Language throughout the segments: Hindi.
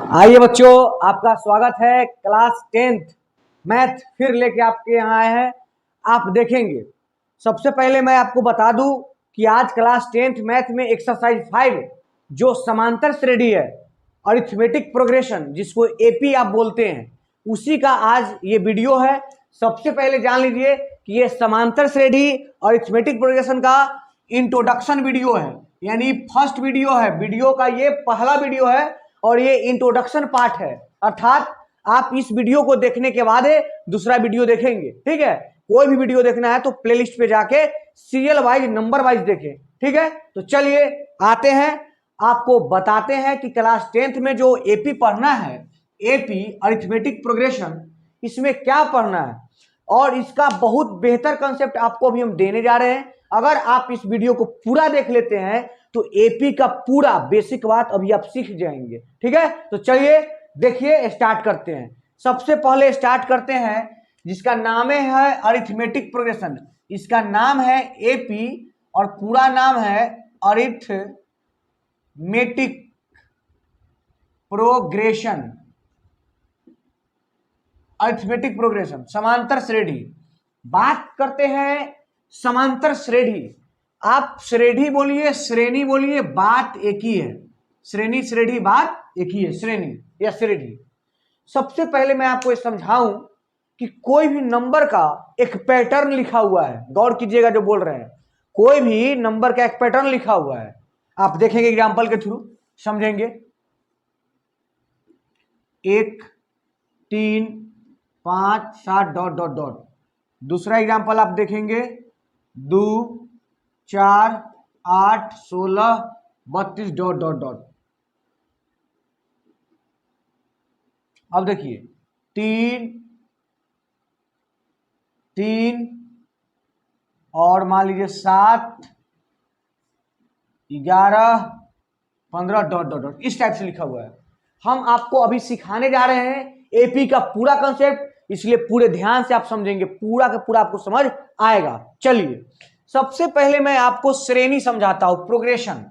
आइए बच्चों, आपका स्वागत है। क्लास 10th मैथ फिर लेके आपके यहाँ आए हैं। आप देखेंगे, सबसे पहले मैं आपको बता दूं कि आज क्लास 10th मैथ में एक्सरसाइज 5 जो समांतर श्रेणी है, अरिथमेटिक प्रोग्रेशन जिसको एपी आप बोलते हैं, उसी का आज ये वीडियो है। सबसे पहले जान लीजिए कि ये समांतर श्रेणी अरिथमेटिक प्रोग्रेशन का इंट्रोडक्शन वीडियो है, यानी फर्स्ट वीडियो है। वीडियो का ये पहला वीडियो है और ये इंट्रोडक्शन पार्ट है, अर्थात आप इस वीडियो को देखने के बाद दूसरा वीडियो देखेंगे। ठीक है, कोई भी वीडियो देखना है तो प्लेलिस्ट पे जाके सीरियल वाइज नंबर वाइज देखें। ठीक है, तो चलिए आते हैं, आपको बताते हैं कि क्लास 10th में जो एपी पढ़ना है, एपी अरिथमेटिक प्रोग्रेशन, इसमें क्या पढ़ना है और इसका बहुत बेहतर कंसेप्ट आपको अभी हम देने जा रहे हैं। अगर आप इस वीडियो को पूरा देख लेते हैं तो एपी का पूरा बेसिक बात अभी आप सीख जाएंगे। ठीक है, तो चलिए देखिए, स्टार्ट करते हैं। सबसे पहले स्टार्ट करते हैं जिसका नाम है अरिथमेटिक प्रोग्रेशन। इसका नाम है एपी और पूरा नाम है अरिथमेटिक प्रोग्रेशन। अरिथमेटिक प्रोग्रेशन समांतर श्रेणी। बात करते हैं समांतर श्रेणी। आप श्रेणी बोलिए, श्रेणी बोलिए, बात एक ही है। श्रेणी श्रेणी बात एक ही है, श्रेणी या श्रेणी। सबसे पहले मैं आपको समझाऊं कि कोई भी नंबर का एक पैटर्न लिखा हुआ है। गौर कीजिएगा जो बोल रहे हैं, कोई भी नंबर का एक पैटर्न लिखा हुआ है। आप देखेंगे एग्जांपल के थ्रू समझेंगे। 1 3 5 7 डॉट डॉट डॉट। दूसरा एग्जांपल आप देखेंगे 2 4 8 16 32 डॉट डॉट डॉट। अब देखिए 3 3 और मान लीजिए 7 11 15 डॉट डॉट डॉट, इस टाइप से लिखा हुआ है। हम आपको अभी सिखाने जा रहे हैं एपी का पूरा कंसेप्ट, इसलिए पूरे ध्यान से आप समझेंगे, पूरा का पूरा आपको समझ आएगा। चलिए सबसे पहले मैं आपको श्रेणी समझाता हूं, प्रोग्रेशन।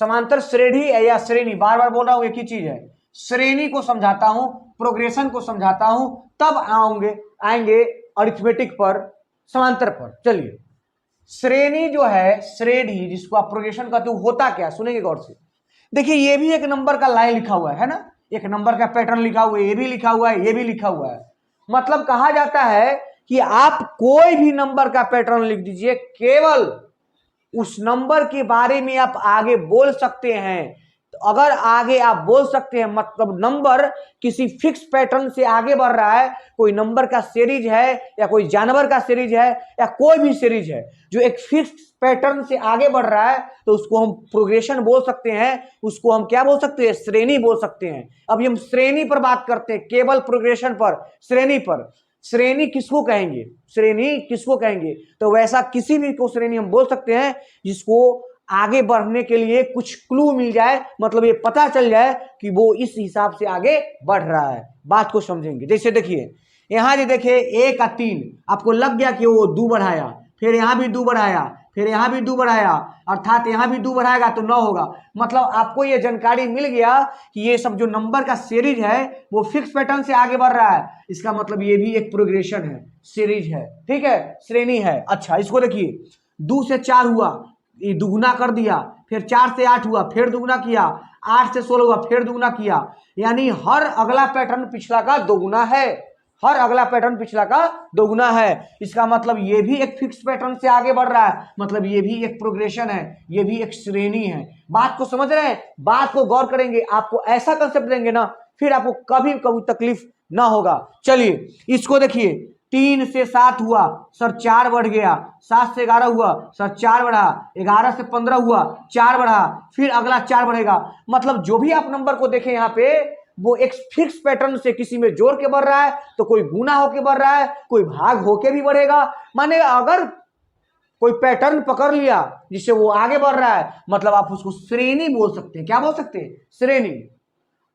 समांतर श्रेणी या श्रेणी, बार बार बोल रहा हूं एक ही चीज है। श्रेणी को समझाता हूं, प्रोग्रेशन को समझाता हूं, तब आएंगे अरिथमेटिक पर, समांतर पर। चलिए, श्रेणी जो है, श्रेणी जिसको आप प्रोग्रेशन कहते हो, होता क्या, सुनेंगे गौर से। देखिए ये भी एक नंबर का लाइन लिखा हुआ है ना, एक नंबर का पैटर्न लिखा हुआ है, ये भी लिखा हुआ है, ये भी लिखा हुआ है। मतलब कहा जाता है कि आप कोई भी नंबर का पैटर्न लिख दीजिए, केवल उस नंबर के बारे में आप आगे बोल सकते हैं। तो अगर आगे आप बोल सकते हैं मतलब नंबर किसी फिक्स पैटर्न से आगे बढ़ रहा है, कोई नंबर का सीरीज है या कोई जानवर का सीरीज है या कोई भी सीरीज है जो एक फिक्स पैटर्न से आगे बढ़ रहा है, तो उसको हम प्रोग्रेशन बोल सकते हैं। उसको हम क्या बोल सकते हैं, श्रेणी बोल सकते हैं। अभी हम श्रेणी पर बात करते हैं, केवल प्रोग्रेशन पर, श्रेणी पर। श्रेणी किसको कहेंगे, श्रेणी किसको कहेंगे, तो वैसा किसी भी को श्रेणी हम बोल सकते हैं जिसको आगे बढ़ने के लिए कुछ क्लू मिल जाए, मतलब ये पता चल जाए कि वो इस हिसाब से आगे बढ़ रहा है। बात को समझेंगे। जैसे देखिए यहां जो देखिए 1 और 3, आपको लग गया कि वो 2 बढ़ाया, फिर यहां भी 2 बढ़ाया, फिर यहां भी 2 बढ़ाया, अर्थात यहां भी 2 बढ़ाएगा तो 9 होगा। मतलब आपको ये जानकारी मिल गया कि ये सब जो नंबर का सीरीज है वो फिक्स पैटर्न से आगे बढ़ रहा है। इसका मतलब ये भी एक प्रोग्रेशन है, सीरीज है, ठीक है, श्रेणी है। अच्छा, इसको देखिए 2 से 4 हुआ, ये दुगुना कर दिया, फिर 4 से 8 हुआ, फिर दुगुना किया, 8 से 16 हुआ, फिर दुगुना किया, यानी हर अगला पैटर्न पिछला का दोगुना है। हर अगला पैटर्न पिछला का दोगुना है। इसका मतलब ये भी एक फिक्स पैटर्न से आगे बढ़ रहा है, मतलब ये भी एक प्रोग्रेशन है, ये भी एक श्रेणी है। बात को समझ रहे हैं, बात को गौर करेंगे, आपको ऐसा कंसेप्ट देंगे ना, फिर आपको कभी कभी तकलीफ ना होगा। चलिए इसको देखिए, 3 से 7 हुआ, सर 4 बढ़ गया, 7 से 11 हुआ, सर 4 बढ़ा, 11 से 15 हुआ, 4 बढ़ा, फिर अगला 4 बढ़ेगा। मतलब जो भी आप नंबर को देखें यहाँ पे, वो एक फिक्स पैटर्न से किसी में जोड़ के बढ़ रहा है, तो कोई गुना होके बढ़ रहा है, कोई भाग होके भी बढ़ेगा। माने अगर कोई पैटर्न पकड़ लिया जिससे वो आगे बढ़ रहा है, मतलब आप उसको श्रेणी बोल सकते हैं। क्या बोल सकते हैं, श्रेणी।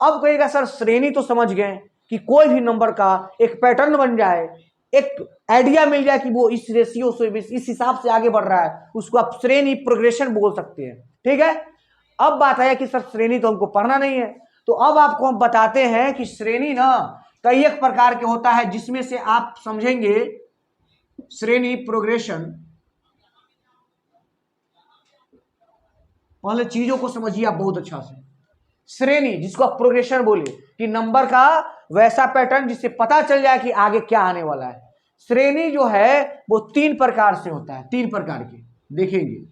अब कहेगा सर श्रेणी तो समझ गए कि कोई भी नंबर का एक पैटर्न बन जाए, एक आइडिया मिल जाए कि वो इस रेशियो से, इस हिसाब से आगे बढ़ रहा है, उसको आप श्रेणी प्रोग्रेशन बोल सकते हैं। ठीक है, अब बात है कि सर श्रेणी तो हमको पढ़ना नहीं है, तो अब आपको हम बताते हैं कि श्रेणी ना कई एक प्रकार के होता है, जिसमें से आप समझेंगे श्रेणी प्रोग्रेशन। पहले चीजों को समझिए आप बहुत अच्छा से। श्रेणी जिसको आप प्रोग्रेशन बोले कि नंबर का वैसा पैटर्न जिससे पता चल जाए कि आगे क्या आने वाला है। श्रेणी जो है वो 3 प्रकार से होता है, 3 प्रकार के देखेंगे।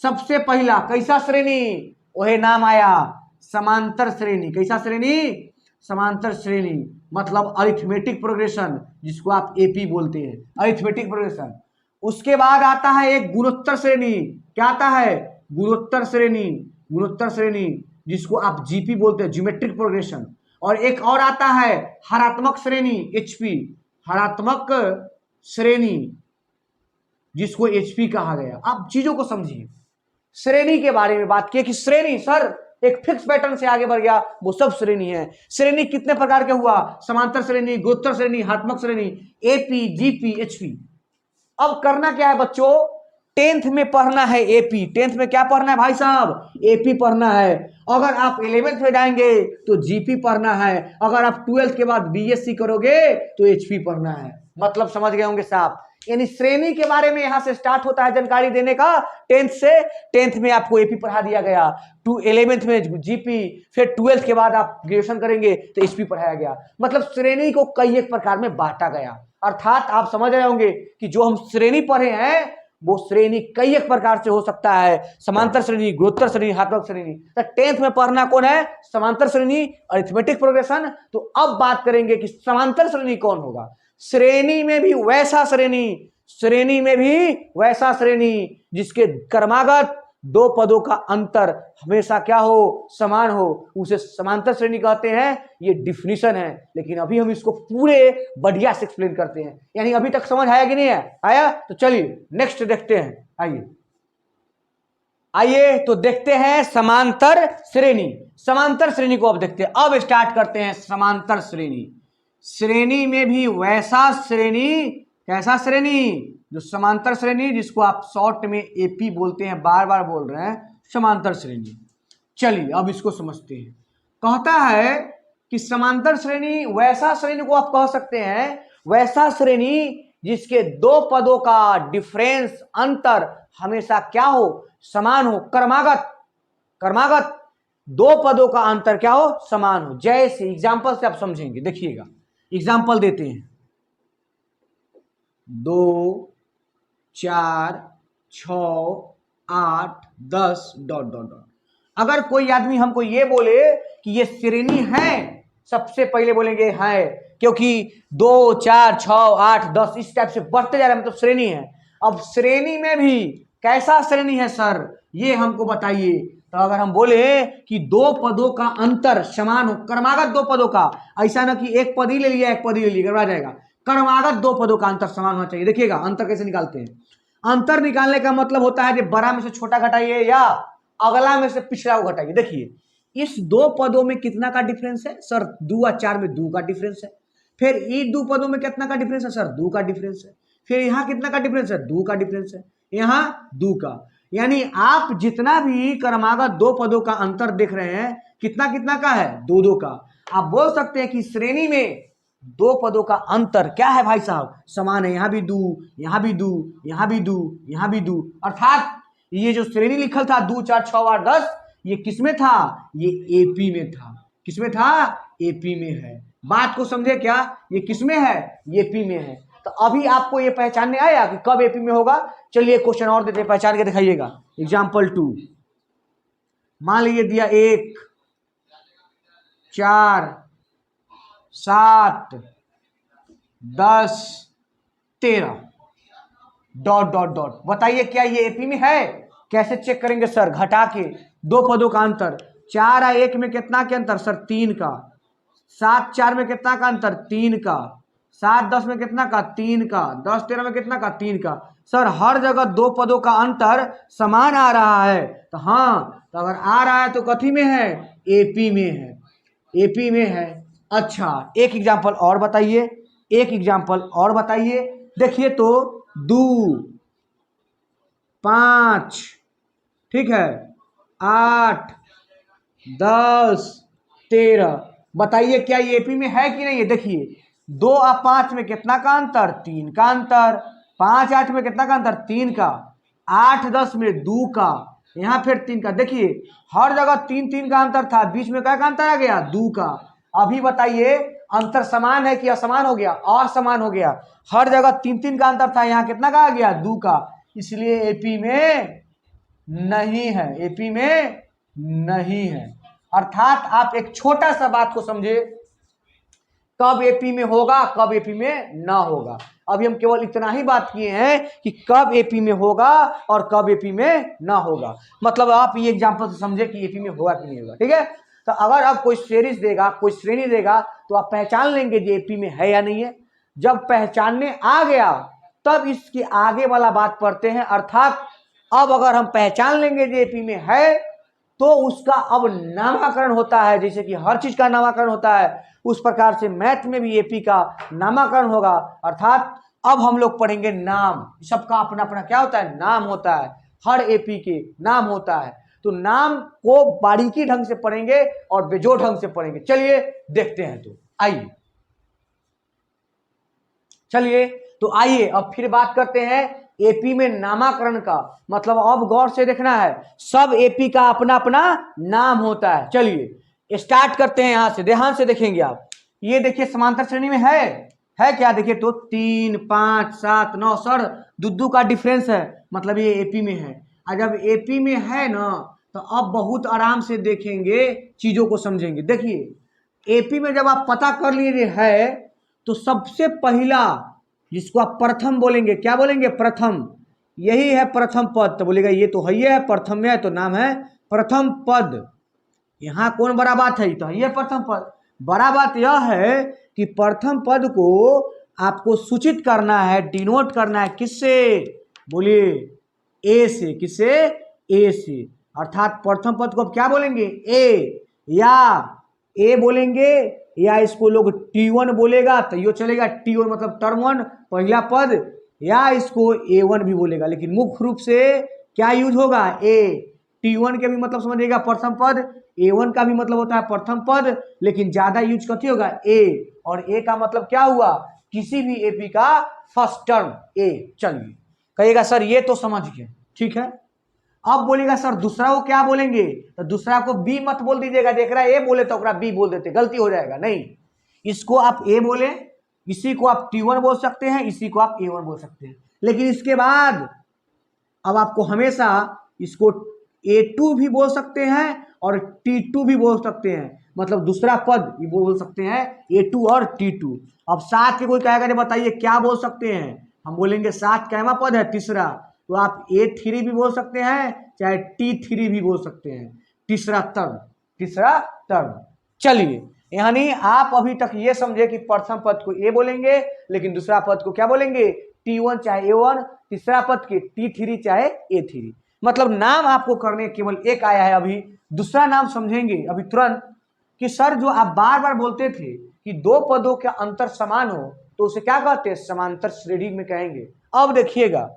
सबसे पहला कैसा श्रेणी, वही नाम आया समांतर श्रेणी। कैसा श्रेणी, समांतर श्रेणी, मतलब अरिथमेटिक प्रोग्रेशन, जिसको आप एपी बोलते हैं, अरिथमेटिक प्रोग्रेशन। उसके बाद आता है एक गुणोत्तर श्रेणी। क्या आता है, गुणोत्तर श्रेणी, गुणोत्तर श्रेणी जिसको आप जीपी बोलते हैं, ज्योमेट्रिक प्रोग्रेशन। और एक और आता है हरात्मक श्रेणी, एचपी, हरात्मक श्रेणी जिसको एचपी कहा गया। आप चीजों को समझिए, श्रेणी के बारे में बात किए कि श्रेणी सर एक फिक्स पैटर्न से आगे बढ़ गया, वो सब श्रेणी है। श्रेणी कितने प्रकार के हुआ, समांतर श्रेणी, गुणोत्तर श्रेणी, हरात्मक श्रेणी, एपी, जीपी, एचपी। अब करना क्या है बच्चों, 10th में पढ़ना है एपी। 10th में क्या पढ़ना है भाई साहब, एपी पढ़ना है। अगर आप 11th में जाएंगे तो जीपी पढ़ना है। अगर आप 12th के बाद बीएससी करोगे तो एचपी पढ़ना है। मतलब समझ गए होंगे साहब। यानी श्रेणी के बारे में यहां से स्टार्ट होता है जानकारी देने का 10th से। 10th में आपको एपी पढ़ा दिया गया, 11th में जीपी, फिर 12th के बाद आप ग्रेजुएशन करेंगे तो एचपी पढ़ाया गया। मतलब श्रेणी को कई एक प्रकार में बांटा गया। अर्थात आप समझ रहे होंगे कि जो हम श्रेणी पढ़े हैं वो श्रेणी कई एक प्रकार से हो सकता है, समांतर श्रेणी, गुणोत्तर श्रेणी, हरात्मक श्रेणी। तो 10th में पढ़ना कौन है, समांतर श्रेणी, अरिथमेटिक प्रोग्रेशन। तो अब बात करेंगे कि समांतर श्रेणी कौन होगा। श्रेणी में भी वैसा श्रेणी, श्रेणी में भी वैसा श्रेणी जिसके क्रमागत 2 पदों का अंतर हमेशा क्या हो, समान हो, उसे समांतर श्रेणी कहते हैं। ये डिफिनीशन है, लेकिन अभी हम इसको पूरे बढ़िया से एक्सप्लेन करते हैं। यानी अभी तक समझ आया कि नहीं है, आया? तो चलिए नेक्स्ट देखते हैं। आइए आइए तो देखते हैं समांतर श्रेणी। समांतर श्रेणी को अब देखते हैं। अब स्टार्ट करते हैं समांतर श्रेणी। श्रेणी में भी वैसा श्रेणी, कैसा श्रेणी, जो समांतर श्रेणी जिसको आप शॉर्ट में एपी बोलते हैं, बार बार बोल रहे हैं, समांतर श्रेणी। चलिए अब इसको समझते हैं। कहता है कि समांतर श्रेणी वैसा श्रेणी को आप कह सकते हैं, वैसा श्रेणी जिसके 2 पदों का डिफरेंस, अंतर हमेशा क्या हो, समान हो, क्रमागत, क्रमागत 2 पदों का अंतर क्या हो, समान हो। जैसे एग्जाम्पल से आप समझेंगे, देखिएगा एग्जाम्पल देते हैं। 2, 4, 6, 8, 10 डॉट डॉट डॉट। अगर कोई आदमी हमको ये बोले कि ये श्रेणी है, सबसे पहले बोलेंगे है, क्योंकि 2, 4, 6, 8, 10 इस टाइप से बढ़ते जा रहे हैं, मतलब श्रेणी है। अब श्रेणी में भी कैसा श्रेणी है सर, ये हमको बताइए। तो अगर हम बोले कि 2 पदों का अंतर समान हो, क्रमागत 2 पदों का, ऐसा ना कि एक पद ही ले लिया, एक पद ही ले लिया, करवा जाएगा। क्रमागत 2 पदों का अंतर समान होना चाहिए। देखिएगा अंतर कैसे निकालते हैं। अंतर निकालने का मतलब होता है कि बड़ा में से छोटा घटाइए या अगला में से पिछड़ा को घटाइए। देखिए इस 2 पदों में कितना का डिफरेंस है सर, 2 और 4 में 2 का डिफरेंस है। फिर इन 2 पदों में कितना का डिफरेंस है सर, 2 का डिफरेंस है। फिर यहाँ कितना का डिफरेंस है, 2 का डिफरेंस है, यहाँ 2 का। यानी आप जितना भी क्रमागत 2 पदों का अंतर देख रहे हैं, कितना कितना का है, 2-2 का। आप बोल सकते हैं कि श्रेणी में 2 पदों का अंतर क्या है भाई साहब, समान है। यहाँ भी 2, यहाँ भी 2, यहाँ भी 2, यहाँ भी 2। अर्थात ये जो श्रेणी लिखल था 2, 4, 6, 8, 10, ये किसमें था, ये एपी में था। किसमें था, एपी में है। बात को समझे क्या, ये किसमें है, एपी में है। तो अभी आपको ये पहचानने आया कि कब एपी में होगा। चलिए क्वेश्चन और देते, पहचान के दिखाइएगा। एग्जाम्पल 2, मान लीजिए दिया 1, 4, 7, 10, 13 डॉट डॉट डॉट। बताइए क्या ये एपी में है, कैसे चेक करेंगे सर, घटा के 2 पदों का अंतर। 4 और 1 में कितना के अंतर सर, 3 का। 7, 4 में कितना का अंतर, 3 का। 7, 10 में कितना का, 3 का। 10, 13 में कितना का, 3 का। सर हर जगह 2 पदों का अंतर समान आ रहा है। तो हाँ, तो अगर आ रहा है तो कथी में है, एपी में है, एपी में है। अच्छा एक एग्जाम्पल और बताइए, एक एग्जाम्पल और बताइए। देखिए तो 2, 5, ठीक है, 8, 10, 13। बताइए क्या ये एपी में है कि नहीं है? देखिए 2 और 5 में कितना का अंतर? 3 का अंतर। 5 8 में कितना का अंतर? 3 का। 8 10 में 2 का, यहाँ फिर 3 का। देखिए हर जगह 3 3 का अंतर था, बीच में क्या का अंतर आ गया? 2 का। अभी बताइए अंतर समान है कि असमान हो गया? असमान हो गया। हर जगह 3 3 का अंतर था, यहाँ कितना का आ गया? 2 का। इसलिए एपी में नहीं है, एपी में नहीं है। अर्थात आप एक छोटा सा बात को समझे, कब एपी में होगा, कब एपी में ना होगा। अभी हम केवल इतना ही बात किए हैं कि कब एपी में होगा और कब एपी में ना होगा। मतलब आप ये एग्जांपल से समझे कि एपी में होगा कि नहीं होगा। ठीक है, तो अगर आप कोई सीरीज देगा, कोई श्रेणी देगा, तो आप पहचान लेंगे कि एपी में है या नहीं है। जब पहचानने आ गया तब इसके आगे वाला बात पढ़ते हैं। अर्थात अब अगर हम पहचान लेंगे कि एपी में है तो उसका अब नामाकरण होता है। जैसे कि हर चीज का नामाकरण होता है, उस प्रकार से मैथ में भी एपी का नामाकरण होगा। अर्थात अब हम लोग पढ़ेंगे नाम। सबका अपना अपना क्या होता है? नाम होता है। हर एपी के नाम होता है, तो नाम को बारीकी ढंग से पढ़ेंगे और बेजोड़ ढंग से पढ़ेंगे। चलिए देखते हैं, तो आइए, चलिए तो आइए अब फिर बात करते हैं एपी में नामाकरण का। मतलब अब गौर से देखना है, सब एपी का अपना अपना नाम होता है। चलिए स्टार्ट करते हैं यहां से, ध्यान से देखेंगे आप। ये देखिए समांतर श्रेणी में है क्या? देखिए तो 3 5 7 9 सर दुद्दू का डिफरेंस है, मतलब ये एपी में है। और जब एपी में है ना, तो अब बहुत आराम से देखेंगे, चीजों को समझेंगे। देखिए एपी में जब आप पता कर लिए है, तो सबसे पहला जिसको आप प्रथम बोलेंगे, क्या बोलेंगे? प्रथम। यही है प्रथम पद, तो बोलेगा ये तो है प्रथम में है, तो नाम है प्रथम पद। यहां कौन बड़ा बात है? तो ये प्रथम पद। बड़ा बात यह है कि प्रथम पद को आपको सूचित करना है, डिनोट करना है, किससे? बोलिए ए से। किससे? ए से। अर्थात प्रथम पद को आप क्या बोलेंगे? ए, या ए बोलेंगे, या इसको लोग T1 बोलेगा तो यो चलेगा। T1 मतलब टर्म 1 पहला पद, या इसको A1 भी बोलेगा, लेकिन मुख्य रूप से क्या यूज होगा? ए। T1 के भी मतलब समझिएगा प्रथम पद, A1 का भी मतलब होता है प्रथम पद, लेकिन ज्यादा यूज कथी होगा? ए। और ए का मतलब क्या हुआ? किसी भी एपी का फर्स्ट टर्म ए। चलिए कहिएगा सर ये तो समझ गए, ठीक है। अब बोलेगा सर दूसरा को क्या बोलेंगे? तो दूसरा को बी मत बोल दीजिएगा, देख रहा है ए बोले तो बी बोल देते, गलती हो जाएगा। नहीं, इसको आप ए बोले, इसी को आप T1 बोल सकते हैं, इसी को आप A1 बोल सकते हैं। लेकिन इसके बाद अब आपको हमेशा इसको A2 भी बोल सकते हैं और T2 भी बोल सकते हैं। मतलब दूसरा पद ये बोल सकते हैं A2 और T2। अब साथ के कोई कहेगा, बताइए क्या बोल सकते हैं? हम बोलेंगे साथ कैवा पद है? तीसरा। तो आप A3 भी बोल सकते हैं, चाहे T3 भी बोल सकते हैं। तीसरा टर्म, तीसरा टर्म। चलिए यानी आप अभी तक ये समझे कि प्रथम पद को ए बोलेंगे, लेकिन दूसरा पद को क्या बोलेंगे? T1 चाहे A1, तीसरा पद के T3 चाहे A3। मतलब नाम आपको करने केवल एक आया है। अभी दूसरा नाम समझेंगे अभी तुरंत, कि सर जो आप बार बार बोलते थे कि दो पदों का अंतर समान हो, तो उसे क्या कहते हैं? समांतर श्रेणी में कहेंगे। अब देखिएगा,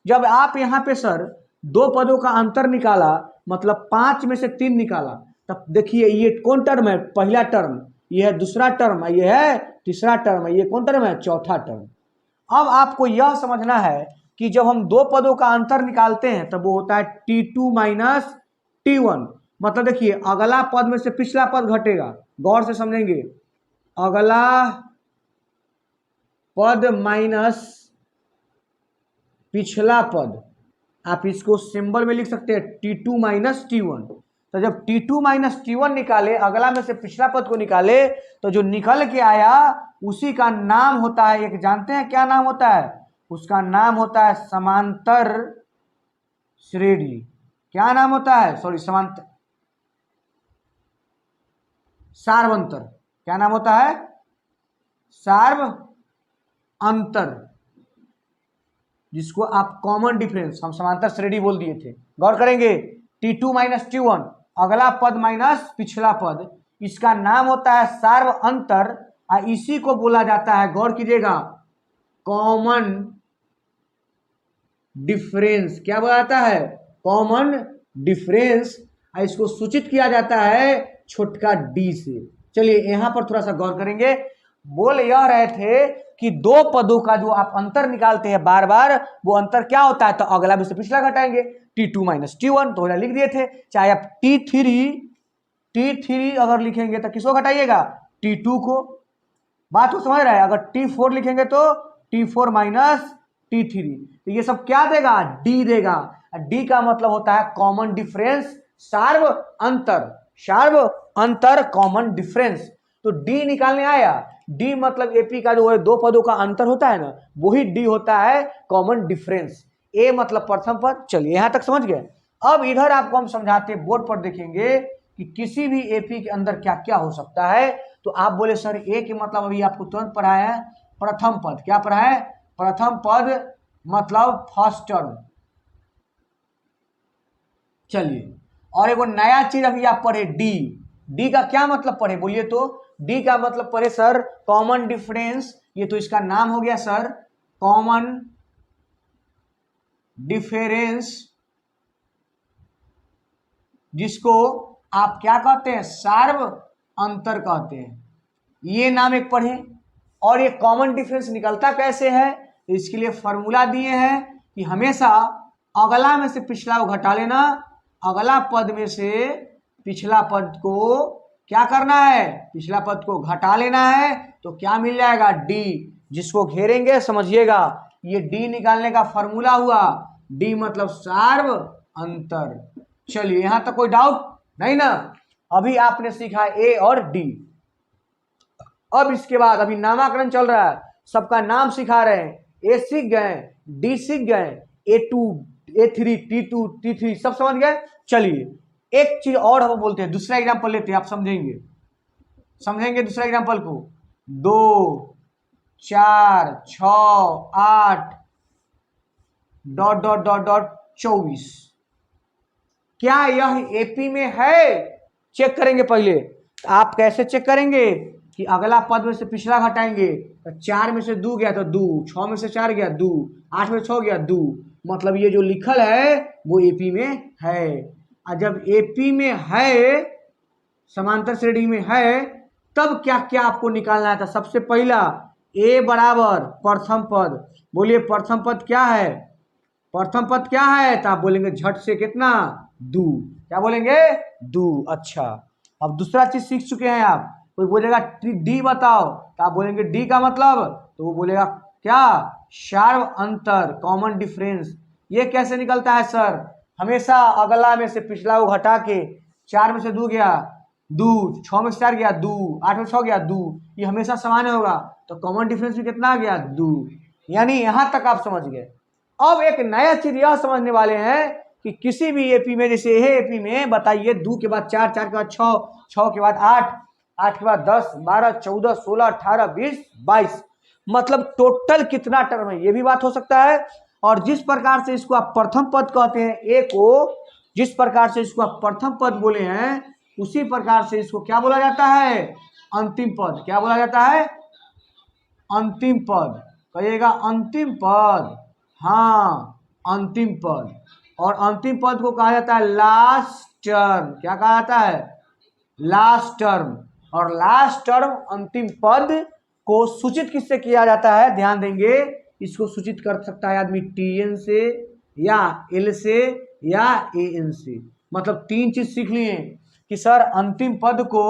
जब आप यहाँ पे सर दो पदों का अंतर निकाला, मतलब 5 में से 3 निकाला, तब देखिए ये कौन टर्म है? पहला टर्म। ये है दूसरा टर्म, ये है तीसरा टर्म, ये कौन टर्म है? चौथा टर्म। अब आपको यह समझना है कि जब हम दो पदों का अंतर निकालते हैं तब वो होता है T2 माइनस T1। मतलब देखिए अगला पद में से पिछला पद घटेगा, गौर से समझेंगे। अगला पद माइनस पिछला पद, आप इसको सिंबल में लिख सकते हैं T2 माइनस T1। तो जब T2 माइनस T1 निकाले, अगला में से पिछला पद को निकाले, तो जो निकल के आया उसी का नाम होता है, एक जानते हैं क्या नाम होता है? उसका नाम होता है समांतर श्रेणी। क्या नाम होता है? सॉरी, समांतर, सार्वंतर। क्या नाम होता है? सार्व अंतर, जिसको आप कॉमन डिफरेंस हम समांतर श्रेणी बोल दिए थे। गौर करेंगे, T2 माइनस T1 अगला पद माइनस पिछला पद, इसका नाम होता है सार्व अंतर, और इसी को बोला जाता है, गौर कीजिएगा, कॉमन डिफरेंस। क्या बोला जाता है? Common difference. इसको सूचित किया जाता है छोटका डी से। चलिए यहां पर थोड़ा सा गौर करेंगे। बोल यह रहे थे कि दो पदों का जो आप अंतर निकालते हैं बार बार, वो अंतर क्या होता है, तो अगला में से पिछला घटाएंगे, T2 माइनस T1, तो लिख दिए थे। चाहे आप T3 अगर लिखेंगे तो किसको घटाइएगा, T2 को। बात को समझ रहा है। अगर T4 लिखेंगे तो T4 माइनस T3, तो ये सब क्या देगा, D देगा। D का मतलब होता है कॉमन डिफरेंस, सार्व अंतर कॉमन डिफरेंस। तो D निकालने आया, D मतलब एपी का जो है दो पदों का अंतर होता है ना, वही D होता है कॉमन डिफरेंस। A मतलब प्रथम पद। चलिए यहां तक समझ गए। अब इधर आपको हम समझाते बोर्ड पर देखेंगे कि किसी भी एपी के अंदर क्या क्या हो सकता है। तो आप बोले सर ए के मतलब अभी आपको तुरंत पढ़ाया है प्रथम पद। क्या पढ़ा है, प्रथम पद मतलब फर्स्ट टर्म। चलिए और एक नया चीज अभी आप पढ़े डी का क्या मतलब पढ़े बोलिए तो। डी का मतलब पढ़े सर कॉमन डिफरेंस। ये तो इसका नाम हो गया सर, कॉमन डिफरेंस, जिसको आप क्या कहते हैं, सार्व अंतर कहते हैं। ये नाम एक पढ़े। और ये कॉमन डिफरेंस निकलता कैसे है, तो इसके लिए फॉर्मूला दिए हैं कि हमेशा अगला में से पिछला को घटा लेना, अगला पद में से पिछला पद को क्या करना है, पिछला पद को घटा लेना है, तो क्या मिल जाएगा, डी। जिसको घेरेंगे समझिएगा, ये डी निकालने का फॉर्मूला हुआ। डी मतलब सार्व अंतर। चलिए यहां तक कोई डाउट नहीं ना। अभी आपने सीखा ए और डी। अब इसके बाद अभी नामाकरण चल रहा है, सबका नाम सिखा रहे हैं। ए सीख गए, डी सीख गए, A2 A3 T2 T3 सब समझ गए। चलिए एक चीज और हम बोलते हैं, दूसरा एग्जांपल लेते हैं, आप समझेंगे दूसरा एग्जांपल को। 2 4 6 8 ... 24। क्या यह एपी में है, चेक करेंगे। पहले आप कैसे चेक करेंगे कि अगला पद में से पिछला घटाएंगे, तो 4 में से 2 गया तो 2, 6 में से 4 गया 2, 8 में से 6 गया 2, मतलब ये जो लिखल है वो एपी में है। और जब एपी में है, समांतर श्रेणी में है, तब क्या क्या आपको निकालना था। सबसे पहला ए बराबर प्रथम पद। बोलिए प्रथम पद क्या है, प्रथम पद क्या है, तो आप बोलेंगे झट से कितना, 2। क्या बोलेंगे, 2। अच्छा अब दूसरा चीज सीख चुके हैं आप। कोई बोलेगा डी बताओ, तो आप बोलेंगे डी का मतलब, तो वो बोलेगा क्या, सार्व अंतर कॉमन डिफरेंस। ये कैसे निकलता है सर, हमेशा अगला में से पिछला को घटा के, 4 में से 2 गया 2, 6 में से 4 गया 2, 8 में 6 गया 2, ये हमेशा समान होगा, तो कॉमन डिफरेंस भी कितना आ गया, 2। यानी यहां तक आप समझ गए। अब एक नया चीज यह समझने वाले हैं कि किसी भी एपी में, जैसे यह एपी में बताइए 2 के बाद 4, 4 के बाद 6, 6 के बाद 8, 8 के बाद 10, 12, 14, 16, 18, 20, 22, मतलब टोटल कितना टर्म है, ये भी बात हो सकता है। और जिस प्रकार से इसको आप प्रथम पद कहते हैं, ए को जिस प्रकार से इसको आप प्रथम पद बोले हैं, उसी प्रकार से इसको क्या बोला जाता है, अंतिम पद। क्या बोला जाता है, अंतिम पद। कहिएगा अंतिम पद, हाँ अंतिम पद। और अंतिम पद को कहा जाता है लास्ट टर्म। क्या कहा जाता है, लास्ट टर्म। और लास्ट टर्म अंतिम पद को सूचित किससे किया जाता है, ध्यान देंगे, इसको सूचित कर सकता है आदमी TN से, या L से, या AN से। मतलब 3 चीज सीख लिए कि सर अंतिम पद को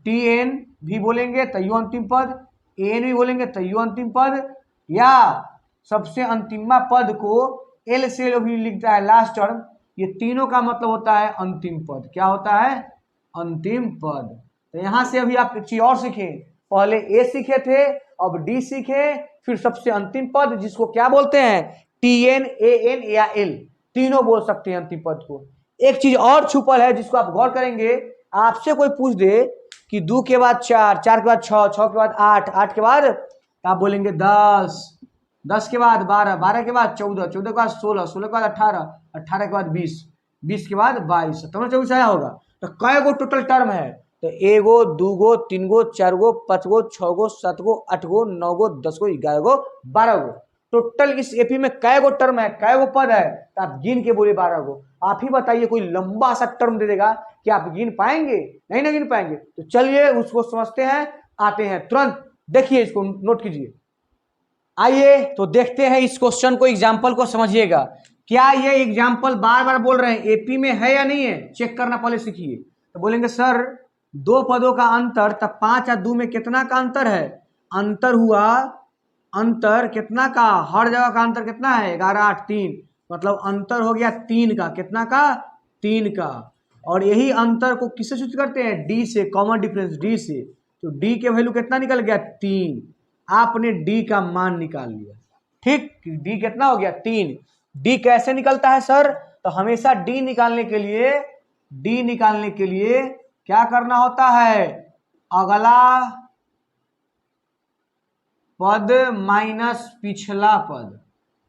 TN भी बोलेंगे तैयो अंतिम पद, AN भी बोलेंगे तैयो अंतिम पद, या सबसे अंतिमा पद को L से भी लिखता है लास्ट टर्म। ये तीनों का मतलब होता है अंतिम पद। क्या होता है, अंतिम पद। तो यहां से अभी आप एक चीज और सीखे, पहले ए सीखे थे, अब डी सीखे, फिर सबसे अंतिम पद जिसको क्या बोलते हैं, TN AN या L, तीनों बोल सकते हैं अंतिम पद को। एक चीज और छुपल है जिसको आप गौर करेंगे, आपसे कोई पूछ दे कि 2 के बाद 4, 4 के बाद 6, 6 के बाद 8, 8 के बाद आप बोलेंगे 10, 10 के बाद 12, 12 के बाद 14, 14 के बाद 16, 16 के बाद 18, 18 के बाद 20, 20 के बाद 22, 24 आया होगा। तो कै गो टोटल टर्म है, तो 1 गो 2 गो 3 गो 4 गो 5 गो 6 गो 7 गो 8 गो 9 गो 10 गो 11 गो 12 गो। टोटल इस एपी में कै गो टर्म है, कै गो पद है, तो आप गिन के बोले 12 गो। आप ही बताइए, कोई लंबा सा टर्म दे देगा कि आप गिन पाएंगे? नहीं ना गिन पाएंगे। तो चलिए उसको समझते हैं, आते हैं तुरंत। देखिए इसको नोट कीजिए। आइए तो देखते हैं इस क्वेश्चन को, एग्जाम्पल को समझिएगा। क्या ये एग्जाम्पल बार बार बोल रहे हैं एपी में है या नहीं है, चेक करना पहले सीखिए। तो बोलेंगे सर दो पदों का अंतर, तब 5 और 2 में कितना का अंतर है? अंतर हुआ, अंतर कितना का, हर जगह का अंतर कितना है? 11 8 3, मतलब अंतर हो गया 3 का। कितना का? 3 का। और यही अंतर को किससे सूचित करते हैं? डी से, कॉमन डिफरेंस डी से। तो डी के वैल्यू कितना निकल गया? 3। आपने डी का मान निकाल लिया, ठीक। डी कितना हो गया? 3। डी कैसे निकलता है सर? तो हमेशा डी निकालने के लिए, डी निकालने के लिए क्या करना होता है? अगला पद माइनस पिछला पद।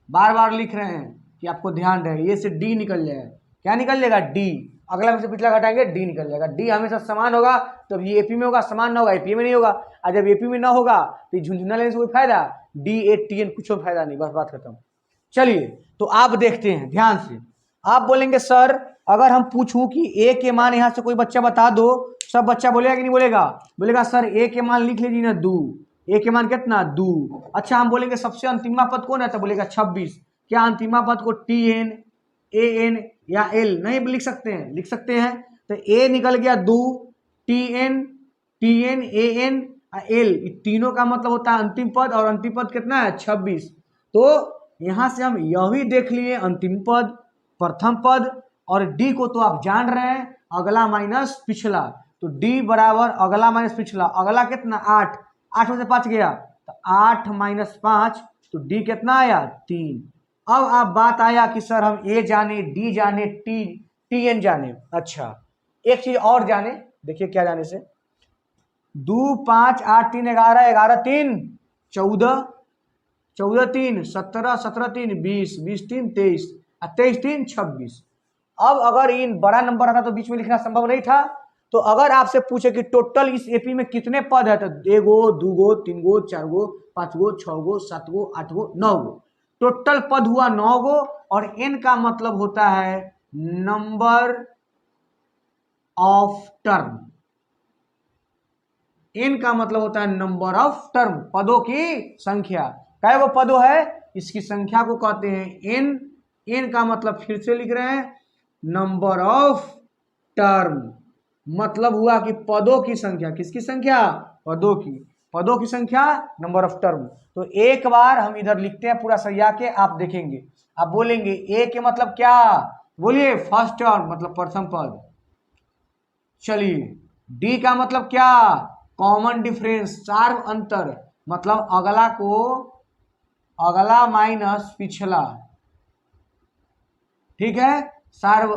बार बार लिख रहे हैं कि आपको ध्यान रहे, ये से डी निकल जाएगा। क्या निकल जाएगा? डी। अगला में से पिछला घटाएंगे, डी निकल जाएगा। डी हमेशा समान होगा, तो ये एपी में होगा, समान ना होगा एपी में नहीं होगा। और जब एपी में ना होगा तो झुंझुना लेने से कोई फायदा? डी ए टी एन कुछ फायदा नहीं, बस बात खत्म। चलिए तो आप देखते हैं ध्यान से। आप बोलेंगे सर अगर हम पूछूं कि ए के मान, यहां से कोई बच्चा बता दो, सब बच्चा बोलेगा कि नहीं बोलेगा? बोलेगा सर ए के मान लिख लीजिए ना 2। ए के मान कितना? 2। अच्छा हम बोलेंगे सबसे अंतिमा पद कौन है? तो बोलेगा 26। क्या अंतिमा पद को टी एन, ए एन या एल नहीं लिख सकते हैं? लिख सकते हैं। तो ए निकल गया 2, T N A N L, तीनों का मतलब होता है अंतिम पद, और अंतिम पद कितना है? 26। तो यहां से हम यह भी देख लिए अंतिम पद, प्रथम पद, और डी को तो आप जान रहे हैं, अगला माइनस पिछला। तो डी बराबर अगला माइनस पिछला। अगला कितना? 8। 8 में से 5 गया तो 8 माइनस 5, तो डी कितना आया? 3। अब आप बात आया कि सर हम ए जाने, डी जाने, टी एन जाने। अच्छा एक चीज और जाने, देखिए क्या जाने से? 2 5 8 3 11, 11 3 14, 14 3 17, 17 3 20, 20 3 23, 23 3 26। अब अगर इन बड़ा नंबर आता तो बीच में लिखना संभव नहीं था। तो अगर आपसे पूछे कि टोटल इस एपी में कितने पद है, तो 1 गो 2 गो 3 गो 4 गो 5 गो 6 गो 7 गो 8 गो 9 गो, टोटल पद हुआ 9 गो। और एन का मतलब होता है नंबर ऑफ टर्म। एन का मतलब होता है नंबर ऑफ टर्म, पदों की संख्या। कै गो पदों है? इसकी संख्या को कहते हैं एन। एन का मतलब फिर से लिख रहे हैं नंबर ऑफ टर्म, मतलब हुआ कि पदों की संख्या। किसकी संख्या? पदों की। पदों की संख्या नंबर ऑफ टर्म। तो एक बार हम इधर लिखते हैं पूरा सरिया के, आप देखेंगे। आप बोलेंगे ए के मतलब क्या? बोलिए फर्स्ट टर्म, मतलब प्रथम पद। चलिए डी का मतलब क्या? कॉमन डिफरेंस, सार्व अंतर, मतलब अगला को, अगला माइनस पिछला, ठीक है, सार्व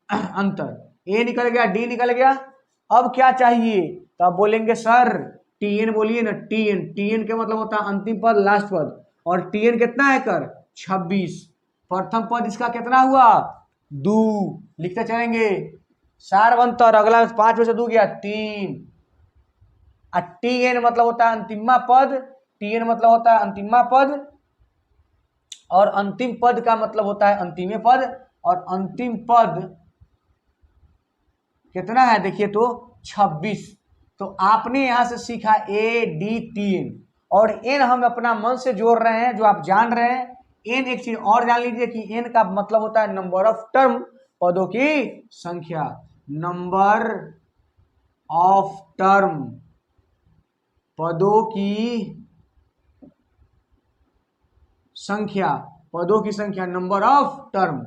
अंतर। ए निकल गया, डी निकल गया। अब क्या चाहिए? तो आप बोलेंगे सर टी एन, बोलिए ना टी एन। टी एन का मतलब होता है अंतिम पद, लास्ट पद। और टी एन कितना है कर? 26। प्रथम पद इसका कितना हुआ? 2। लिखते चलेंगे सार्व अंतर, अगला 5 में से 2 गया 3। टी एन मतलब होता है अंतिमा पद, टी एन मतलब होता है अंतिमा पद, और अंतिम पद का मतलब होता है अंतिमे पद। और अंतिम पद कितना है देखिए तो 26। तो आपने यहां से सीखा ए डी टी एन, और एन हम अपना मन से जोड़ रहे हैं, जो आप जान रहे हैं। एन एक चीज और जान लीजिए कि एन का मतलब होता है नंबर ऑफ टर्म, पदों की संख्या। नंबर ऑफ टर्म, पदों की संख्या, पदों की संख्या, नंबर ऑफ टर्म।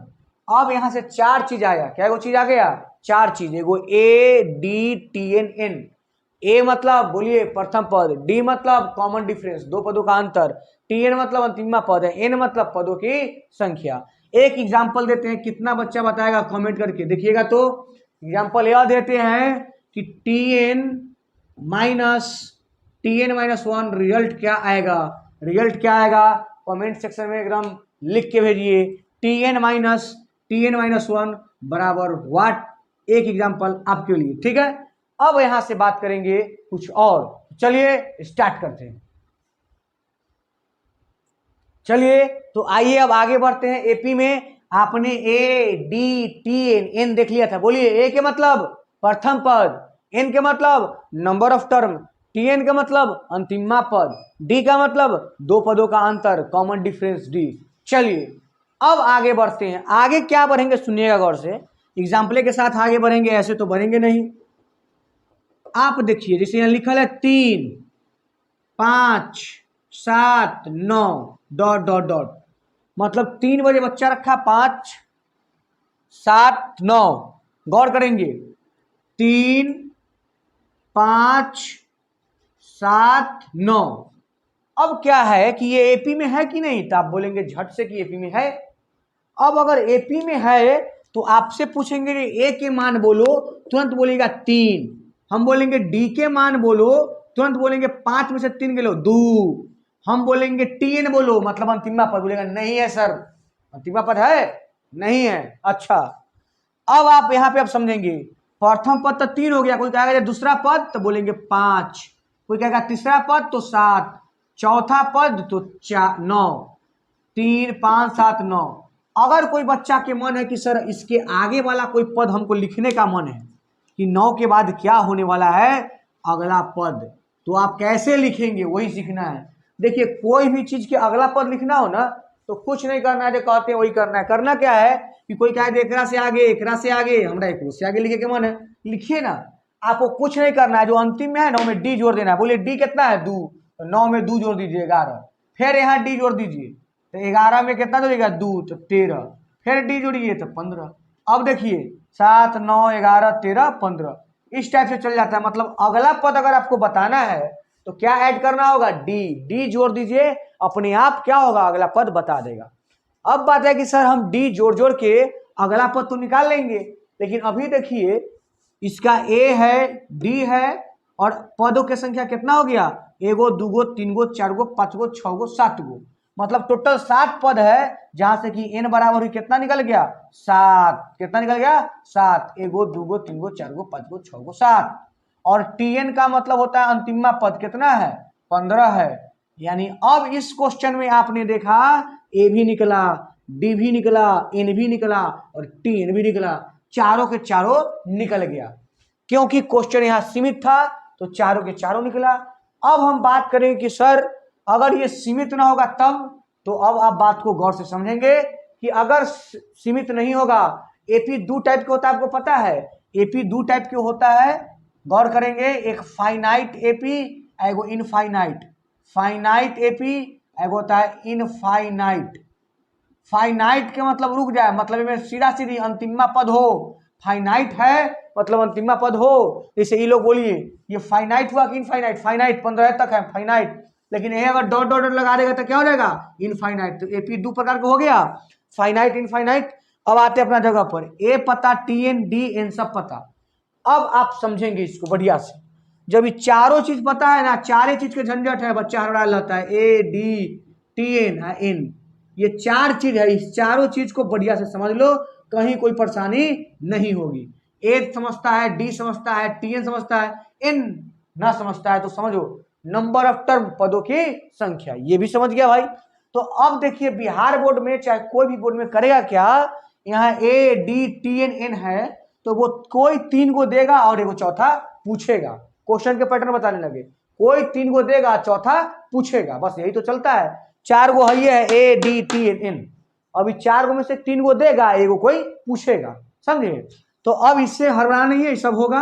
अब यहां से 4 चीज आया। क्या वो चीज आ गया? 4 चीज। एगो A D T N N. A मतलब बोलिए प्रथम पद, डी मतलब कॉमन डिफरेंस, दो पदों का अंतर, टी एन मतलब अंतिमा पद है, एन मतलब पदों की संख्या। एक एग्जाम्पल देते हैं, कितना बच्चा बताएगा कमेंट करके देखिएगा। तो एग्जाम्पल यह देते हैं कि टी एन माइनस 1 रिजल्ट क्या आएगा? रिजल्ट क्या आएगा? कमेंट सेक्शन में एकदम लिख के भेजिए। टी एन माइनस 1 बराबर व्हाट? एक एग्जाम्पल आपके लिए, ठीक है। अब यहां से बात करेंगे कुछ और। चलिए स्टार्ट करते हैं। चलिए तो आइए अब आगे बढ़ते हैं एपी में। आपने A D T N, N देख लिया था। बोलिए ए के मतलब प्रथम पद, एन के मतलब number of term, T N का मतलब अंतिमा पद, डी का मतलब दो पदों का अंतर, कॉमन डिफरेंस डी। चलिए अब आगे बढ़ते हैं। आगे क्या बढ़ेंगे सुनिएगा गौर से, एग्जाम्पल के साथ आगे बढ़ेंगे, ऐसे तो बढ़ेंगे नहीं। आप देखिए जैसे यहाँ लिखल है 3, 5, 7, 9 डॉट डॉट डॉट, मतलब 3 बजे बच्चा रखा, 5, 7, 9। गौर करेंगे 3, 5, 7, 9। अब क्या है कि ये एपी में है कि नहीं, तो आप बोलेंगे झट से कि एपी में है। अब अगर एपी में है तो आपसे पूछेंगे ए के मान बोलो, तुरंत बोलेगा 3। हम बोलेंगे डी के मान बोलो, तुरंत बोलेंगे 5 में से 3 गिलो 2। हम बोलेंगे टीएन बोलो, मतलब अंतिमा पद, बोलेगा नहीं है सर, अंतिमा पद है नहीं है। अच्छा अब आप यहाँ पे अब समझेंगे, प्रथम पद तो 3 हो गया, कोई कहेगा दूसरा पद तो बोलेंगे 5, कोई कहेगा तीसरा पद तो 7, चौथा पद तो 9, 3, 5, 7, 9। अगर कोई बच्चा के मन है कि सर इसके आगे वाला कोई पद हमको लिखने का मन है कि 9 के बाद क्या होने वाला है अगला पद, तो आप कैसे लिखेंगे वही सीखना है। देखिए कोई भी चीज के अगला पद लिखना हो ना तो कुछ नहीं करना है, जो कहते हैं वही करना है। करना क्या है कि कोई कहे एकरा से आगे, एकरा से आगे, हमरा एक से आगे लिखे के मन है, लिखिए ना। आपको कुछ नहीं करना है, जो अंतिम में है 9 में डी जोड़ देना है। बोलिए डी कितना है 2, तो 9 में 2 जोड़ दीजिए 11, फिर यहाँ डी जोड़ दीजिए तो 11 में कितना जोड़िएगा 2 तो 13, फिर डी जोड़िए तो 15। अब देखिए 7, 9, 11, 13, 15 इस टाइप से चल जाता है। मतलब अगला पद अगर आपको बताना है तो क्या ऐड करना होगा, डी, डी जोड़ दीजिए, अपने आप क्या होगा अगला पद बता देगा। अब बात है कि सर हम डी जोड़ जोड़ के अगला पद तो निकाल लेंगे, लेकिन अभी देखिए इसका ए है, डी है, और पदों की संख्या कितना हो गया, एगो, दूगो, 3 गो, 4 गो, 5 गो, 6 गो, 7 गो, मतलब टोटल 7 पद है, जहां से कि एन बराबर हुई कितना निकल गया 7। कितना निकल गया 7, एगो, दूगो, 3 गो, 4 गो, 5 गो, 6 गो, 7। और टीएन का मतलब होता है अंतिमा पद कितना है 15 है। यानी अब इस क्वेश्चन में आपने देखा ए भी निकला, डी भी निकला, एन भी निकला और टीएन भी निकला, चारों के चारों निकल गया। क्योंकि क्वेश्चन यहां सीमित था तो चारों के चारों निकला। अब हम बात करें कि सर अगर ये सीमित ना होगा तब, तो अब आप बात को गौर से समझेंगे कि अगर सीमित नहीं होगा, एपी 2 टाइप के होता है, आपको पता है एपी 2 टाइप के होता है। गौर करेंगे, एक फाइनाइट एपी, एगो इनफाइनाइट। फाइनाइट एपी एगो होता है इनफाइनाइट। फाइनाइट के मतलब रुक जाए, मतलब में सीधा सीधी अंतिमा पद हो। फाइनाइट है मतलब अंतिमा पद हो। जैसे ये लोग बोलिए ये फाइनाइट हुआ कि इनफाइनाइट, फाइनाइट 15 तक है फाइनाइट, लेकिन ये अगर डॉट डॉट लगा देगा तो क्या हो जाएगा इनफाइनाइट। तो एपी 2 प्रकार का हो गया, फाइनाइट, इनफाइनाइट। अब आते अपना जगह पर, ए पता, टी एन, डी एन सब पता। अब आप समझेंगे इसको बढ़िया से, जब ये चारों चीज पता है ना, चारे चीज के झंझट है, बच्चा हड़बड़ा रहता है, A D T N N, ये 4 चीज है, इस चारों चीज को बढ़िया से समझ लो, कहीं कोई परेशानी नहीं होगी। ए समझता है, डी समझता है, टी एन समझता है, एन ना समझता है तो समझो नंबर ऑफ टर्म, पदों की संख्या, ये भी समझ गया भाई। तो अब देखिए बिहार बोर्ड में चाहे कोई भी बोर्ड में करेगा क्या, यहाँ A D T N N है तो वो कोई 3 को देगा और एगो चौथा पूछेगा। क्वेश्चन के पैटर्न बताने लगे, कोई 3 को देगा चौथा पूछेगा, बस यही तो चलता है। 4 गो है ए डी टी एन, अभी 4 गो में से 3 गो देगा, एगो कोई पूछेगा, समझे। तो अब इससे हड़बड़ा नहीं है, सब होगा।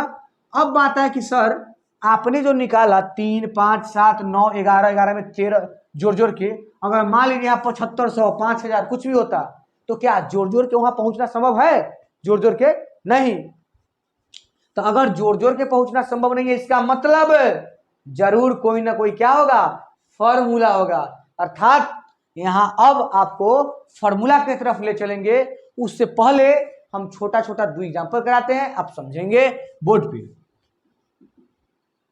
अब बात है कि सर आपने जो निकाला 3, 5, 7, 9, 11, 11 में 13 जोड़ जोड़ के, अगर मान लीजिए आप 7500, 5000 कुछ भी होता, तो क्या जोड़ जोड़ के वहां पहुंचना संभव है, जोड़ जोड़ के नहीं। तो अगर जोड़ जोड़ के पहुंचना संभव नहीं है, इसका मतलब जरूर कोई ना कोई क्या होगा, फॉर्मूला होगा। अर्थात यहां अब आपको फॉर्मूला की तरफ ले चलेंगे, उससे पहले हम छोटा छोटा 2 एग्जांपल कराते हैं, आप समझेंगे बोर्ड पे।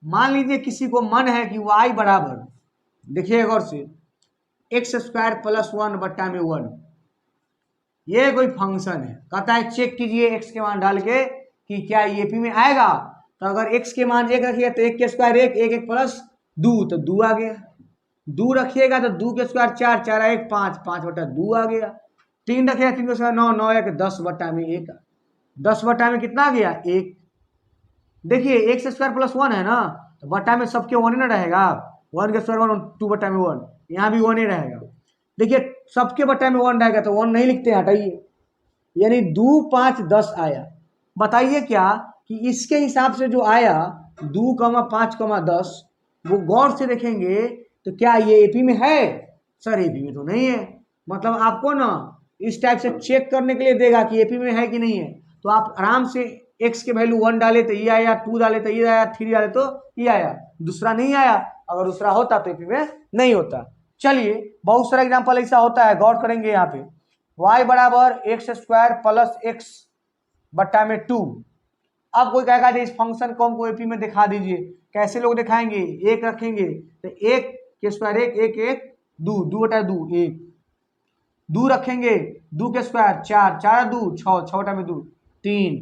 मान लीजिए किसी को मन है कि y बराबर, देखिए गौर से, x² + 1 बट्टा में 1, ये कोई फंक्शन है, कहता है चेक कीजिए x के मान डाल के कि क्या एपी में आएगा। तो अगर x के मान 1 रखिए तो 1 के स्क्वायर 1, 1 1 प्लस 2 तो 2 आ गया। 2 रखिएगा तो 2 के स्क्वायर 4, 4 1 5, 5 बटा 2 आ गया। 3 रखेगा 3 का स्क्वायर 9, 9 एक 10 बटा में 1, 10 बटा में कितना आ गया 1। देखिए x स्क्वायर प्लस 1 है ना, तो बटा में सबके 1 ही ना रहेगा, 1 का स्क्वायर 1, 2 बटा में 1, यहाँ भी 1 ही रहेगा। देखिए सबके बटा में 1 रहेगा तो 1 नहीं लिखते हैं, हटाइए, यानी 2 5 10 आया। बताइए क्या कि इसके हिसाब से जो आया 2, 5, 10, वो गौर से देखेंगे तो क्या ये एपी में है? सर एपी में तो नहीं है। मतलब आपको ना इस टाइप से चेक करने के लिए देगा कि एपी में है कि नहीं है, तो आप आराम से x के वैल्यू 1 डाले तो ये आया, 2 डाले तो ये आया, 3 डाले तो ये आया, दूसरा नहीं आया। अगर दूसरा होता तो एपी में नहीं होता। चलिए बहुत सारा एग्जाम्पल ऐसा होता है, गौर करेंगे यहाँ पे। y बराबर एक्स स्क्वायर प्लस एक्स बट्टा में 2। अब कोई कहेगा इस फंक्शन को हमको एपी में दिखा दीजिए। कैसे लोग दिखाएंगे? 1 रखेंगे तो 1 के स्क्वायर 1, 1 1 2, 2 बटा 2 1, 2 रखेंगे 2 के स्क्वायर 4, 4 2 6, 6 बटा में 2 3,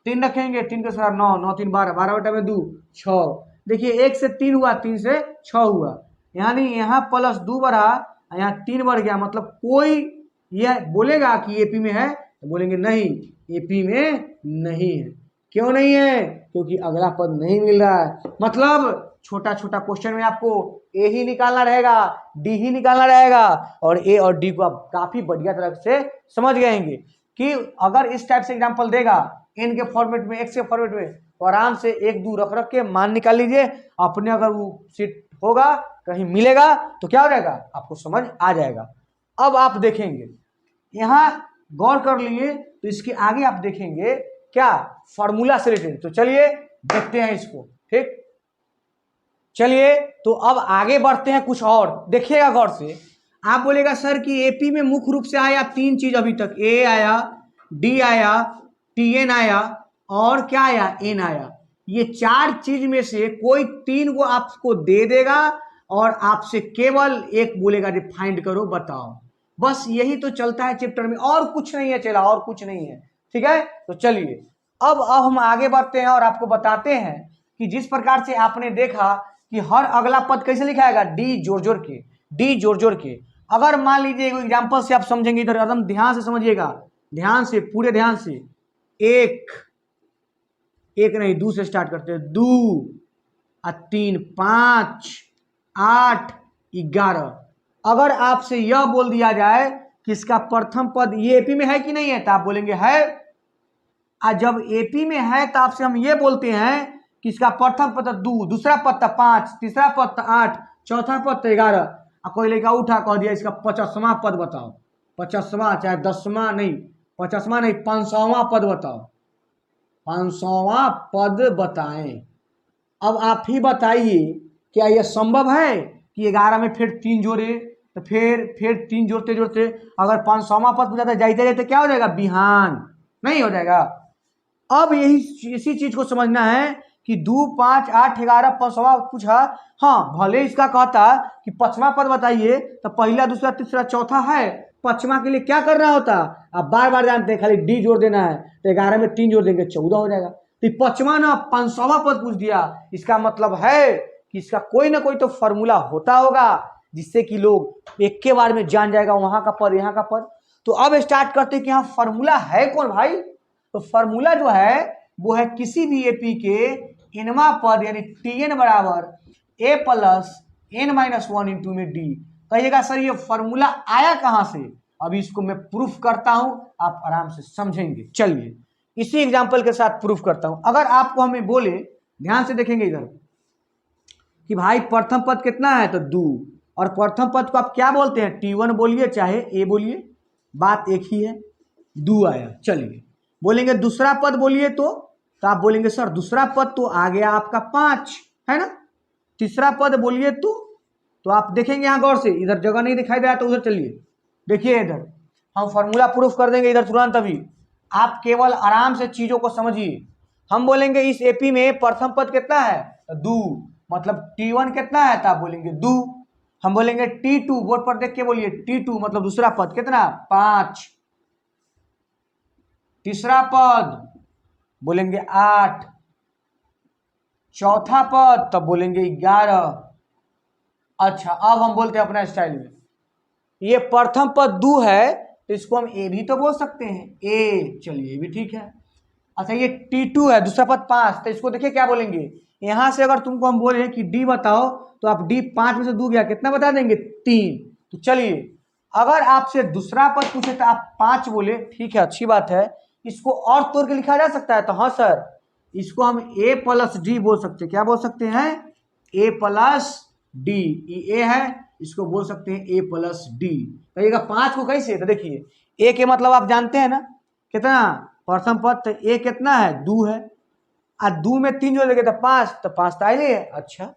3 रखेंगे 3 के स्क्वायर 9, 9 3 12, 12 बटा में 2 6। देखिए 1 से 3 हुआ, 3 से 6 हुआ, यानी यहाँ प्लस 2 बढ़ा, यहाँ 3 बढ़ गया। मतलब कोई यह बोलेगा कि एपी में है तो बोलेंगे नहीं, एपी में नहीं है। क्यों नहीं है? क्योंकि अगला पद नहीं मिल रहा है। मतलब छोटा छोटा क्वेश्चन में आपको ए ही निकालना रहेगा, डी ही निकालना रहेगा, और ए और डी को आप काफी बढ़िया तरह से समझ गएंगे कि अगर इस टाइप से एग्जांपल देगा एन के फॉर्मेट में, एक्स के फॉर्मेट में, तो आराम से 1 2 रख के मान निकाल लीजिए अपने। अगर वो सीट होगा कहीं मिलेगा तो क्या हो जाएगा, आपको समझ आ जाएगा। अब आप देखेंगे यहाँ गौर कर लिए तो इसके आगे आप देखेंगे क्या, फॉर्मूला से रिलेटेड। तो चलिए देखते हैं इसको, ठीक। चलिए तो अब आगे बढ़ते हैं कुछ और, देखिएगा गौर से। आप बोलेगा सर कि एपी में मुख्य रूप से आया 3 चीज अभी तक, ए आया, डी आया, टीएन आया, और क्या आया, एन आया। ये 4 चीज में से कोई 3 को आपको दे देगा और आपसे केवल एक बोलेगा कि फाइंड करो बताओ। बस यही तो चलता है चैप्टर में, और कुछ नहीं है, चला और कुछ नहीं है, ठीक है। तो चलिए अब हम आगे बढ़ते हैं और आपको बताते हैं कि जिस प्रकार से आपने देखा कि हर अगला पद कैसे लिखाएगा, डी जोड़ जोड़ के, डी जोड़ जोड़ के। अगर मान लीजिए एग्जांपल से आप समझेंगे, इधर एकदम ध्यान से समझिएगा, ध्यान से, पूरे ध्यान से। एक नहीं, 2 से स्टार्ट करते हैं, 2 3 5 8 11। अगर आपसे यह बोल दिया जाए कि इसका प्रथम पद ये एपी में है कि नहीं है, तो आप बोलेंगे है। जब एपी में है तो आपसे हम ये बोलते हैं कि इसका प्रथम पद 2, दूसरा पद 5, तीसरा पद 8, चौथा पद 11। कोई लड़का उठा कह दिया इसका 50वां पद बताओ, 50वां चाहे 10वां नहीं, 50वां नहीं, 500वां पद बताओ, 500वां पद बताएं। अब आप ही बताइए क्या यह संभव है कि 11 में फिर 3 जोड़े, तो फिर 3 जोड़ते जोड़ते अगर 500वां पद पूछा जाते जाते क्या हो जाएगा, बिहान नहीं हो जाएगा। अब यही इसी चीज को समझना है कि 2 5 8 11 5वां पूछा, हाँ भले इसका कहता कि 5वां पद बताइए, तो पहला दूसरा तीसरा चौथा है, 5वां के लिए क्या करना होता, आप बार बार जानते हैं, खाली डी जोड़ देना है, तो 11 में 3 जोड़ देंगे 14 हो जाएगा। तो 5वां ना 500वां पद पूछ दिया, इसका मतलब है कि इसका कोई ना कोई तो फॉर्मूला होता होगा जिससे कि लोग एक के बार में जान जाएगा वहां का पद यहाँ का पद। तो अब स्टार्ट करते हैं कि यहाँ फॉर्मूला है कौन भाई। तो फॉर्मूला जो है वो है किसी भी एपी के इनवा पद यानी टीएन बराबर ए प्लस एन माइनस 1 इंटू में डी। कहिएगा सर ये फॉर्मूला आया कहां से, अभी इसको मैं प्रूफ करता हूं, आप आराम से समझेंगे। चलिए इसी एग्जांपल के साथ प्रूफ करता हूं। अगर आपको हमें बोले, ध्यान से देखेंगे इधर कि भाई प्रथम पद कितना है, तो 2, और प्रथम पद को आप क्या बोलते हैं, T1 बोलिए चाहे ए बोलिए, बात एक ही है, 2 आया। चलिए बोलेंगे दूसरा पद बोलिए, तो आप बोलेंगे सर दूसरा पद तो आ गया आपका 5 है ना। तीसरा पद बोलिए तो आप देखेंगे यहाँ गौर से, इधर जगह नहीं दिखाई दे रहा तो उधर चलिए, देखिए इधर हम फॉर्मूला प्रूफ कर देंगे इधर तुरंत। अभी आप केवल आराम से चीजों को समझिए। हम बोलेंगे इस एपी में प्रथम पद कितना है, 2, मतलब T1 कितना है, तो आप बोलेंगे 2। हम बोलेंगे T2, बोर्ड पर देख के बोलिए, T2 मतलब दूसरा पद कितना, 5, तीसरा पद बोलेंगे 8, चौथा पद तब बोलेंगे 11। अच्छा अब हम बोलते हैं अपना स्टाइल में, ये प्रथम पद 2 है तो इसको हम ए भी तो बोल सकते हैं, ए, चलिए ये भी ठीक है। अच्छा ये T2 है, दूसरा पद 5, तो इसको देखिए क्या बोलेंगे, यहां से अगर तुमको हम बोले कि डी बताओ तो आप डी 5 में से 2 गया कितना बता देंगे, 3। तो चलिए अगर आपसे दूसरा पद पूछे तो आप 5 बोले, ठीक है अच्छी बात है। इसको और तोड़ के लिखा जा सकता है, तो हाँ सर इसको हम ए प्लस डी बोल सकते हैं। क्या बोल सकते हैं, ए प्लस डी, ए है, इसको बोल सकते हैं ए प्लस डी। कहिएगा 5 को कैसे, तो देखिए ए के मतलब आप जानते हैं ना कितना, प्रथम पद, तो ए कितना है 2 है, और 2 में 3 जो लगे तो 5, तो 5 तो आइले है। अच्छा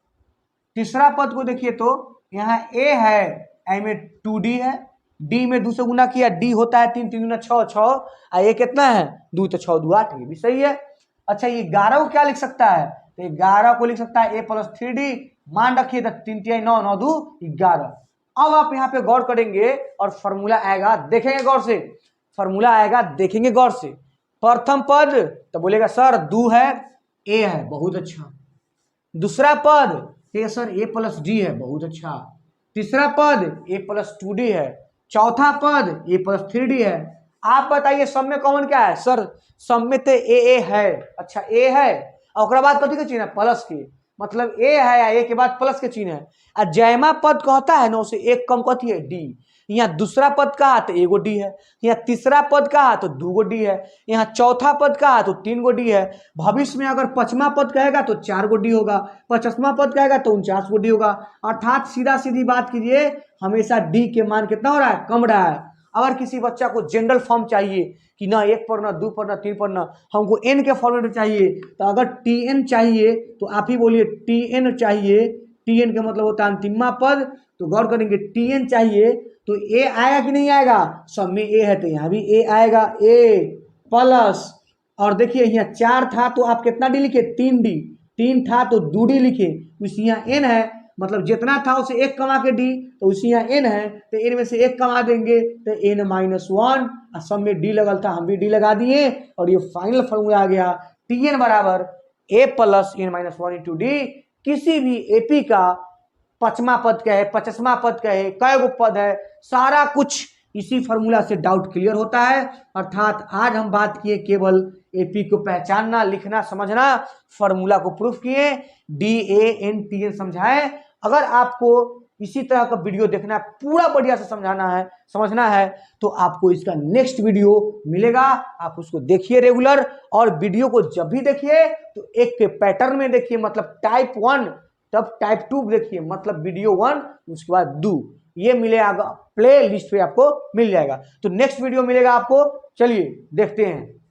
तीसरा पद को देखिए तो यहाँ ए है, ए में 2d है, डी में 2 से गुना किया, डी होता है 3, 3 गुना 6, 6, और ए कितना है 2, तो 6 2 8, ये भी सही है। अच्छा ये 11 को क्या लिख सकता है, तो 11 को लिख सकता है ए प्लस 3d, मान रखिए तो 3 3 9, 9 2 11। अब आप यहाँ पे गौर करेंगे और फॉर्मूला आएगा, देखेंगे गौर से, फॉर्मूला आएगा देखेंगे गौर से। प्रथम पद तो बोलेगा सर 2 है, ए है, बहुत अच्छा। दूसरा पद ठीक है सर ए प्लस डी है, बहुत अच्छा। तीसरा पद ए प्लस 2d है, चौथा पद ए प्लस 3d है। आप बताइए सब में कॉमन क्या है, सर सब में तो ए है। अच्छा ए है और बाद कथी के चिन्ह है, प्लस के, मतलब ए है या ए के बाद प्लस के चिन्ह है। और जयमा पद कहता है ना उसे एक कम कथी है, डी। यहाँ दूसरा पद का तो एगो डी है, यहाँ तीसरा पद का तो 2 गो डी है, यहाँ चौथा पद का तो 3 गो डी है। भविष्य में अगर 5वां पद कहेगा तो 4 गो डी होगा, 50वां पद कहेगा तो 49 गो डी होगा। अर्थात सीधा सीधी बात कीजिए, हमेशा डी के मान कितना हो रहा है, कम रहा है। अगर किसी बच्चा को जनरल फॉर्म चाहिए कि ना 1 पढ़ना, 2 पढ़ना, 3 पढ़ना, हमको एन के फॉर्मेट में चाहिए, तो अगर टी चाहिए तो आप ही बोलिए टी चाहिए। टी का मतलब होता है अंतिमा पद, तो गौर करेंगे टी चाहिए तो ए आएगा कि नहीं आएगा, सब में ए है तो यहाँ भी ए आएगा, ए प्लस। और देखिए यहाँ 4 था तो आप कितना डी लिखे, 3d, 3 था तो 2d लिखे, उसी यहाँ n है, मतलब जितना था उसे 1 कमा के डी, तो उसी यहाँ n है तो n में से 1 कमा देंगे तो n -1, और सब में d लगल था, हम भी d लगा दिए, और ये फाइनल फॉर्मूला आ गया Tn बराबर a plus n-1 into D. किसी भी एपी का 5वां पद क्या है, 50वां पद क्या है, कै गो पद है, सारा कुछ इसी फॉर्मूला से डाउट क्लियर होता है। अर्थात आज हम बात किए केवल एपी को पहचानना, लिखना, समझना, फॉर्मूला को प्रूफ किए, DANTN समझाए। अगर आपको इसी तरह का वीडियो देखना है, पूरा बढ़िया से समझना है तो आपको इसका नेक्स्ट वीडियो मिलेगा, आप उसको देखिए रेगुलर। और वीडियो को जब भी देखिए तो एक के पैटर्न में देखिए, मतलब टाइप 1 तब टाइप 2 देखिए, मतलब वीडियो 1 उसके बाद 2, ये मिलेगा प्ले लिस्ट पे आपको मिल जाएगा। तो नेक्स्ट वीडियो मिलेगा आपको, चलिए देखते हैं।